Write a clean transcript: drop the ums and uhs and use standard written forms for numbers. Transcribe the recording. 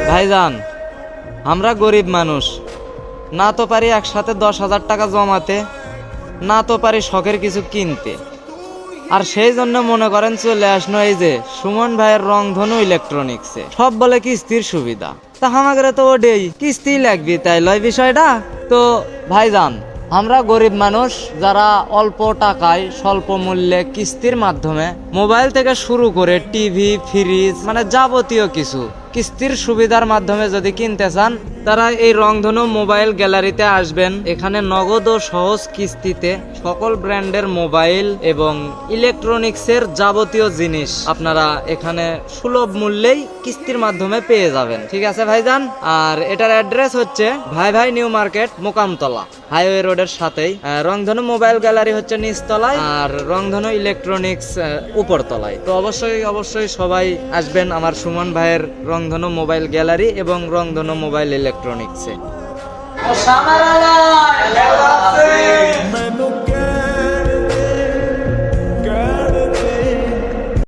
ভাইজান, আমরা গরিব মানুষ, না তো পারি একসাথে 10,000 টাকা জমাতে, না তো পারি শখের কিছু কিনতে। আর সেই জন্য মনে করেন চলে আসনো এই যে সুমন ভাইয়ের রংধনু ইলেকট্রনিক্সে। সব বলে কিস্তির সুবিধা, তা আমাদের তো ওটাই কিস্তি লাগবে, তাই লয় বিষয়টা। তো ভাইজান, আমরা গরিব মানুষ যারা অল্প টাকায় স্বল্প মূল্যে কিস্তির মাধ্যমে মোবাইল থেকে শুরু করে টিভি, ফ্রিজ মানে যাবতীয় কিছু কিস্তির সুবিধার মাধ্যমে যদি কিনতে চান, তারা এই রংধনু মোবাইল গ্যালারিতে আসবেন। এখানে নগদ ও সহজ কিস্তিতে সকল ব্র্যান্ডের মোবাইল এবং ইলেকট্রনিক্সের যাবতীয় জিনিস আপনারা এখানে সুলভ মূল্যেই কিস্তির মাধ্যমে পেয়ে যাবেন। ঠিক আছে ভাইজান? আর এটার অ্যাড্রেস হচ্ছে ভাই ভাই নিউ মার্কেট, মোকামতলা হাইওয়ে রোডের সাথেই। রংধনু মোবাইল গ্যালারি হচ্ছে নিচতলায়, আর রংধনু ইলেকট্রনিক্স উপরতলায়। তো অবশ্যই সবাই আসবেন আমার সুমন ভাইয়ের রংধনু মোবাইল গ্যালারি এবং রংধনু মোবাইল ইলেকট্রনিক্সে।